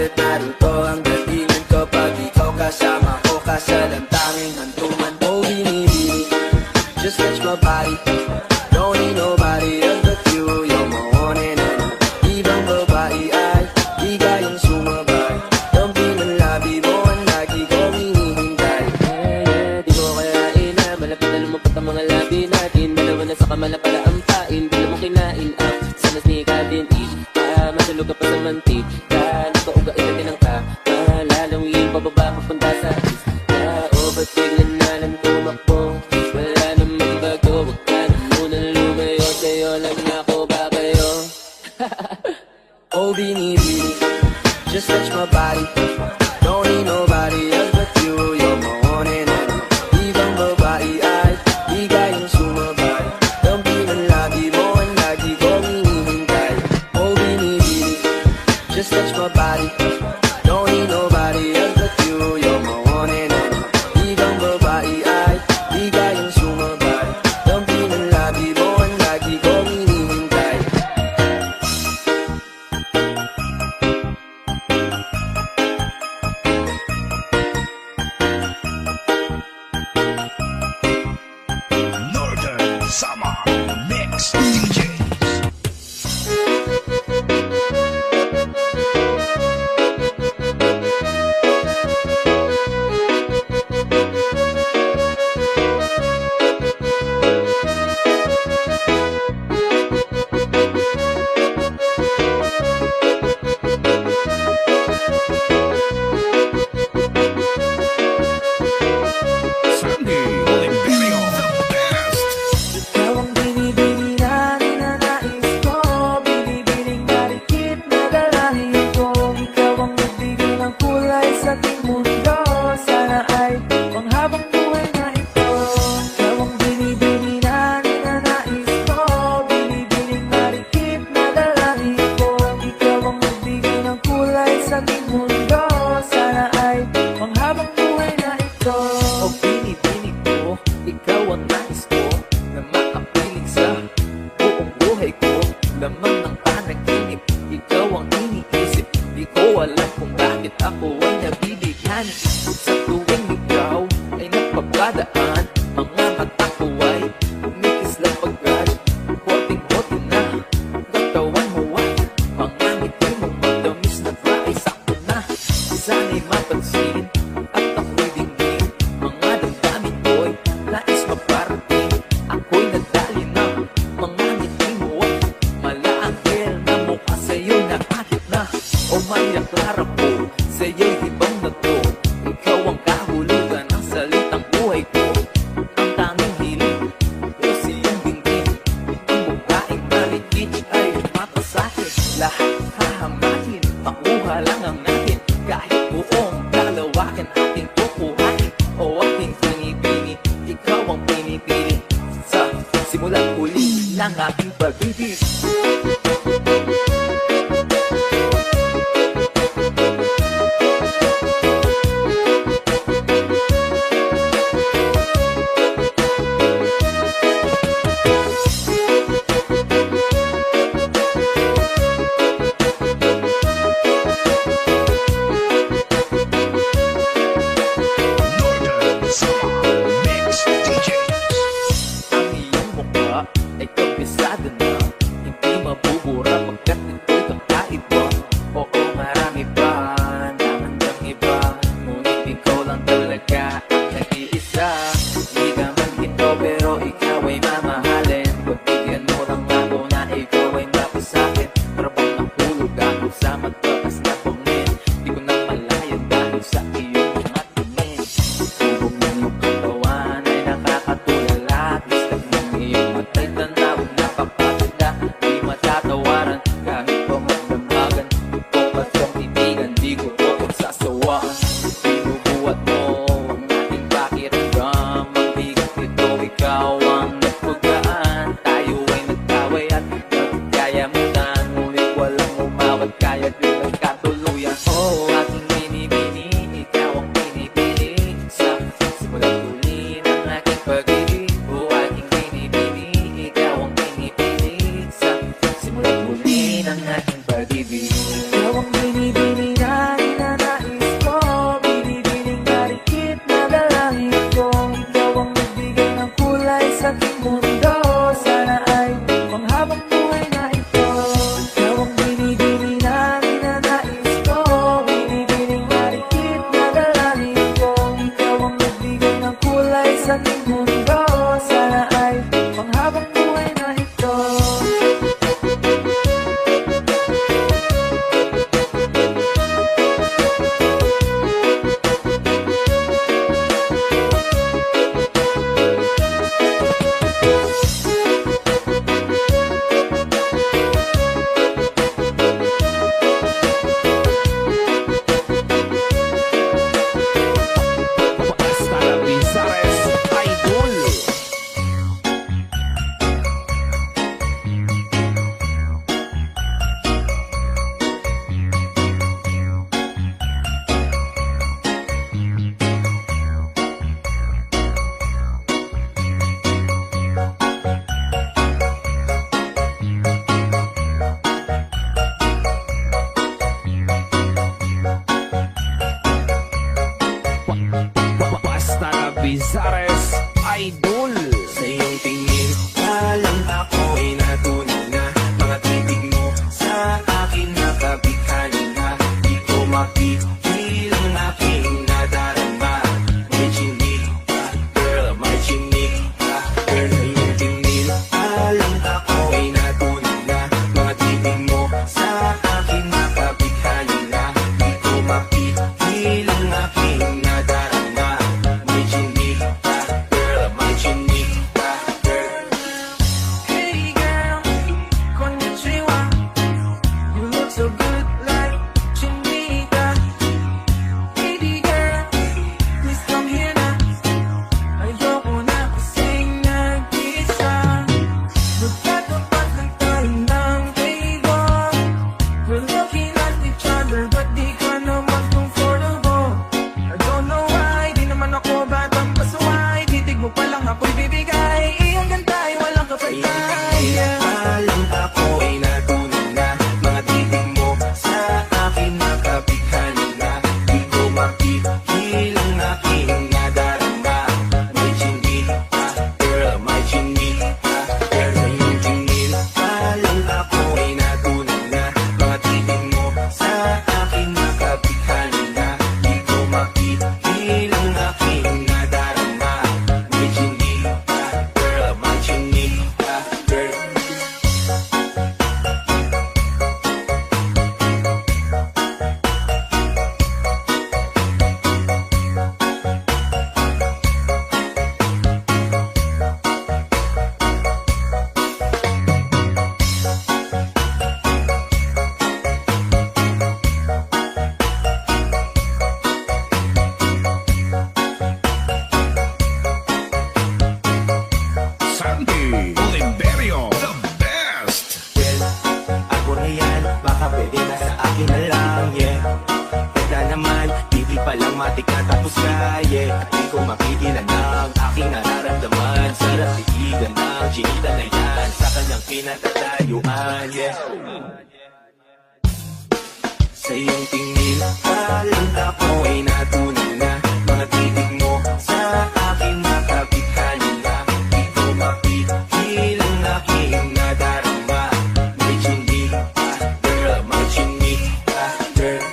Bakit naruto ang datingan ko pag ikaw kasama ko ka sa lantaming hantungan. Oh binibini, just catch my body. Don't need nobody else but you. You're my one and only. Ibang babae ay di kayang sumabay. Dumping ang labi mo ang lagi kong hinihintay. Di mo kayain na malapit na lumapot ang mga labi natin. Dalawa na sa kamala pala ang pain. Di mo kinain up sa nasnika din. Masulog ka pa sa mantika. Nakauga itatin ang ka. Malalawin pababa papunta sa east. O ba't bigla na lang tumakbo? Wala namang bago. Huwag ka na munang lumayo. Sa'yo lang ako babayo. Oh binibini, just touch my body. Don't need nobody else but you. You're my one and only. Ibang babae ay di kayang sumabay. Dumping ang labi mo ang lagi kong hinihintay. Oh binibini, just touch my body. Don't need nobody else but you. You're my one and only. Ibang babae ay di kayang sumabay. Dumping ang labi mo ang lagi kong hinihintay. Northern Summer Mix DJs. Sandy Oliverio, the best. Ikaw ang binibini na ninanais ko. Binibining marikit na dalahin ko. Ikaw ang nagbigay ng kulay sa ating mundo. Sana ay panghabang buhay na ito. Ikaw ang binibini na ninanais ko. Binibining marikit na dalahin ko. Ikaw ang nagbigay ng kulay sa ating mundo. Sana ay panghabang buhay na ito. O binibining ko, ikaw ang nais ko na makapiling sa buong buhay ko. Laman ng panaginip, ikaw ang iniisip. Di ko alam kung bakit ako ay nabibigyan. Sa tuwing ikaw ay napapadaan, mga mata ko ay kumikislang pagkat hoting-hote na katawan mo ay mga ngiti mo madamis na ay sakto na. Sana'y mapansin at ako'y dinggin. Mga damdamin ko'y nais maparating. Ako'y nadali ng mga ngiti mo at malaanghel na mukha sa'yo nakakit na. O may naklarap ko sa'yo'y hibang na to. Ikaw ang kahulugan ng salitang buhay ko. Ang tanging hiling ko siyang dinggin. Ang babaeng marikit ay mapasakit. Lahat hahamakin, makuha lang ang natin. Kahit buong dalawakan ating kukuhain. O ating pinipili, ikaw ang pinipili. Sa simulat uli ng ating pag-ibig. Northern Summer Mix DJs. Ang iyong mukha ay kabisado na. Hindi mabubura pagkat ito'y kakaiba. Oo, marami pa naman ng iba. Ngunit ikaw lang talaga ang nag-iisa. Di ka man ginto pero ikaw ay mamahalin. Pagbigyan mo lang ako na ikaw ay mapasakin. Para bang nahulog ako sa mataas na bangin. Di ko na malayan dahil sa iyong mga tingin. Tubog ng iyong katawan ay nakakatulala. Listag ng iyong matay tanawag na papaganda. Di matatawaran kahit pa magdamagan. Ikaw pa siyang titigan, di ko to pagsasawaan. Binubuhat mo ang ating pakiramdam. Ang bigat nito, ikaw ang nagpagaan. Tayo ay nagkaway at nagkayamutan. Ngunit walang umawat, kaya din ang katuluyan. Oh, aking binibini, ikaw ang pinipili. Sa simulat uli ng aking pag-ibig. Oh, aking binibini, ikaw ang pinipili. Sa simulat uli ng aking pag-ibig. Ikaw ang binibini na Rizares Idol. Sa iyong tingin, walang ako ay natunan na. Mga titig mo sa akin nakabighani na. Di ko mapigil ang aking nadarama. May chinig ka, girl, may chinig ka. Girl, sa iyong tingin, walang ako ay natunan na. Mga titig mo sa akin nakabighani na. Di ko mapigil ang aking nadarama. May chinig ka, girl, may chinig ka, girl. Hey girl, konnichiwa. You look so good like Chinita. Hey girl, please come here na. Ayoko na kasing nag-isa. Magkatapat lang tayo ng kaigo. We're looking at each other but di ka naman comfortable. I don't know why, di naman ako batang pasaway. Titig mo pa lang ako'y bibigay. Iyong ganda ay walang kapatay. Alam ako ay natunan na. Mga titig mo sa akin nakabighani na. Di ko mapigil ang aking nadarama. May chinig ka, girl, may chinig ka, girl, sa iyong tingin. Alam ako ay natunan na. Mga titig mo sa akin nakabighani na. Di ko mapigil ang aking nadarama. May chinig ka, girl, may chinig ka, girl. Sandy Oliverio, the best. Well, ako na yan, baka pwede na sa akin na lang, yeah. Teka naman, hindi pa lang matika tapos ka, yeah. Di ko mapigilan ang aking nararamdaman. Sarap tigigan ng chinita na yan sa kanyang pinatatayuan, yeah. Sa iyong tingin, walang ako ay natunan na. Mga titig mo sa akin nakabighani na. Di ko mapigil ang aking nadarama. May chinig ka, girl, may chinig ka, girl.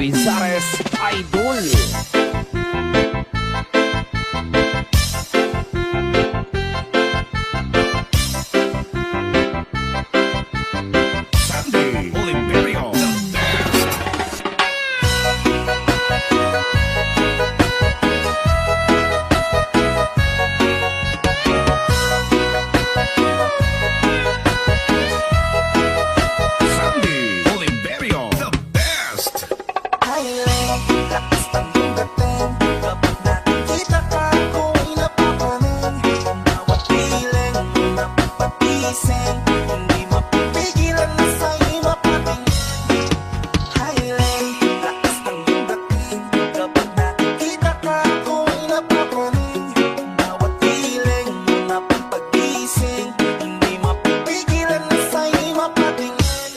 Labizares Idol. Sandy Oliverio, the best. Sandy Oliverio, the best. Highway, lakas ng dating. Kapag nakikita ka, ako'y napapanin. Bawat piling, napapagising. Hindi mapipigilan na sa'yo'y mapatingin. Highway, lakas ng dating. Kapag nakikita ka, ako'y napapanin. Bawat piling, napapagising. Hindi mapipigilan na sa'yo'y mapatingin.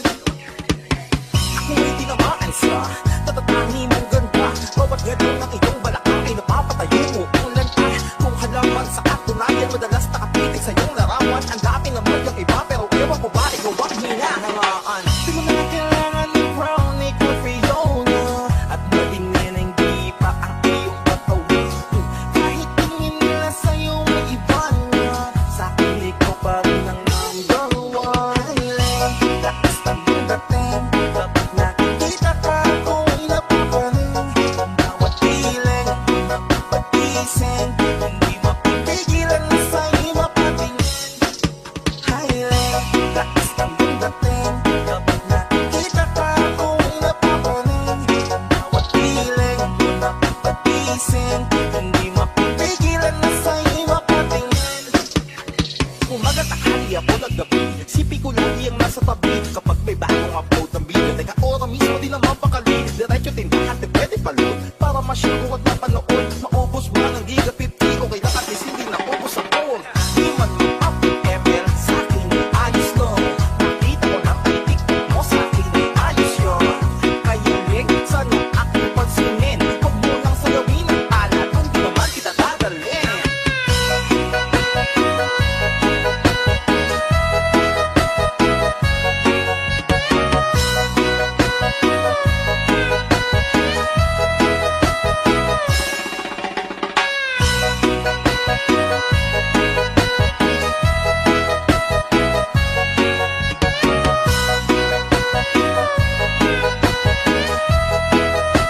Kung may tinamaan sa tatatani mong ganda, bawat ganun ng iyong balakang ay napapatayo mo ang lanta. Kung halaman sa katunayan, madalas nakapitik sa iyong larawan. Ang dati naman yung iba, pero ewan ko ba ikaw ang hinahangaan. Di mo na kailangan ng brownie ko Fiona, at maging hindi pa ang iyong katawan. Kahit tingin nila sa'yo may iba na, sa'kin ikaw pa rin ang number one. Lakas ng dating, kapag nakikita ka, ako'y napapanin. Bawat piling, napapagising. Hindi mapipigilan na sa'yo'y mapatingin. Highlight, lakas ng dating. Kapag nakikita ka, ako'y napapanin. Bawat piling, napapagising. Hindi mapipigilan na sa'yo'y mapatingin. Umaga tanghali ako naggabi, sipi ko lagi ang nasa tabi. Kapag may bagong upload ng video, teka ora mismo di naman pakali. Diretso tindahan, di pwede paload. Para ma-share ko at mapanood, maubos mo lang ng giga 50. Okay lang at least hindi naubos ang phone. Di man up ML, sa'kin ay ayos lang. Nakita ko ng TikTok mo, sa'kin ay ayos yun. Kaya lig, sana aking pansinin. Huwag mo lang sayawin ang alat, kung di naman kita dadalhin.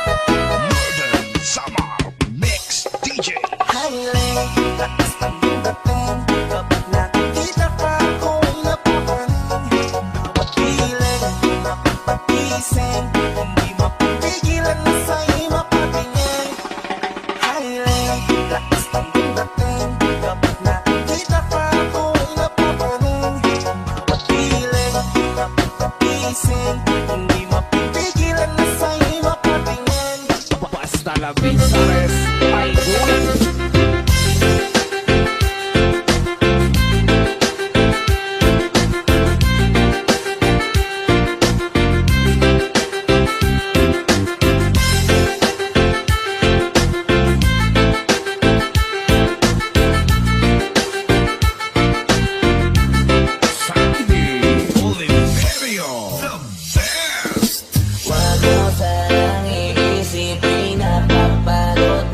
Northern Summer Mix DJ. Highway, lakas ng dating. Kapag nakikita ka, ako'y napapanin. Bawat piling, napapagising. Hindi mapipigilan na sa'yo'y mapatingin. Highway, lakas ng dating. Kapag nakikita ka, ako'y napapanin. Bawat piling, napapagising. Hindi mapipigilan na sa'yo'y mapatingin. Basta Labizares Idol. Sandy Oliverio, the best. Wag mo sanang iisipin na papagod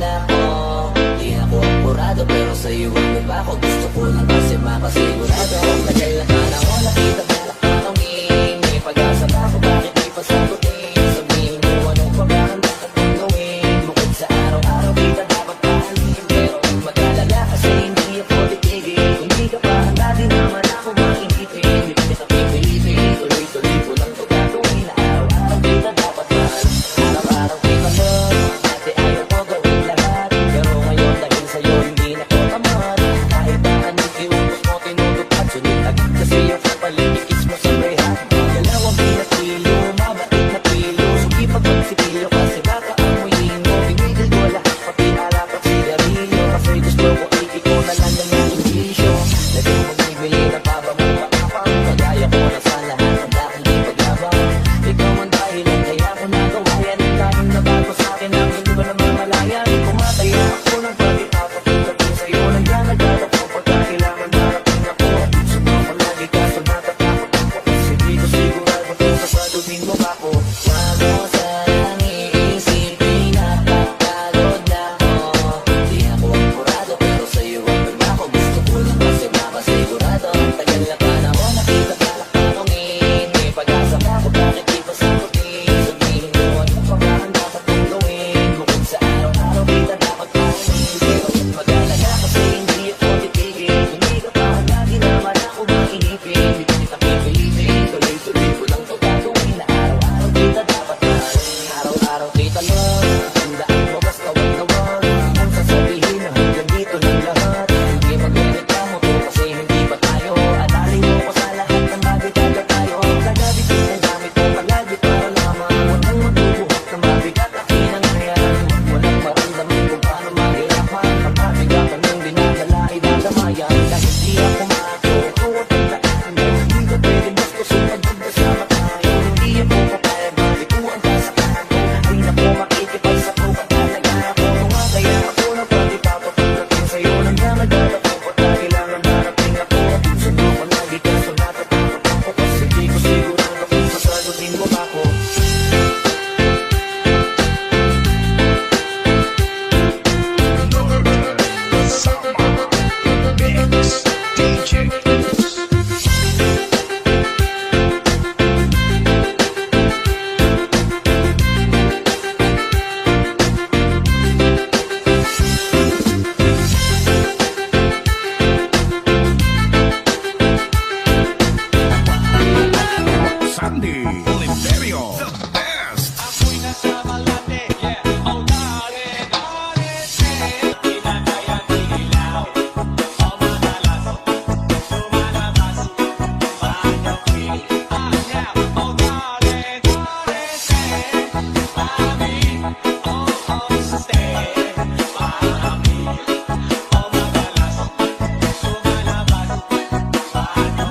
Oliverio, the best.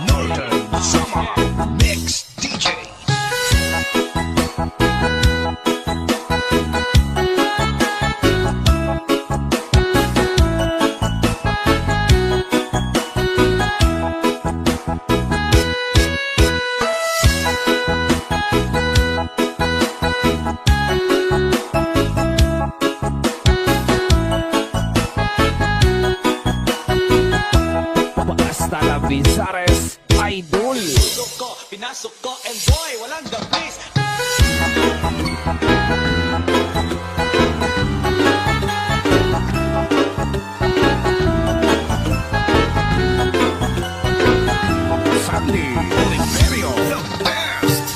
Northern Summer Mix DJs. Basta la Bizares Idol. Pinasok ko and boy, walang the place. Sandy Oliverio, the best.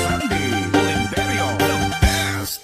Sandy Oliverio, the best.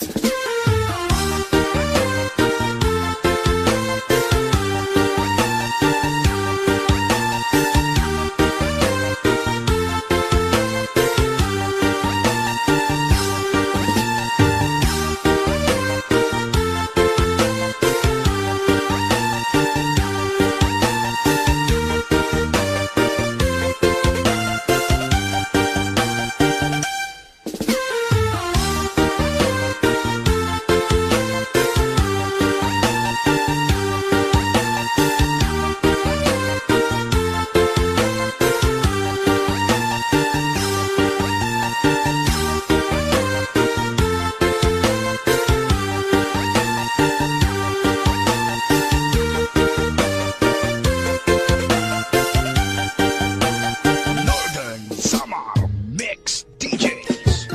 Northern Summer Mix DJs.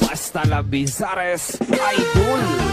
Basta la Bizares Idol.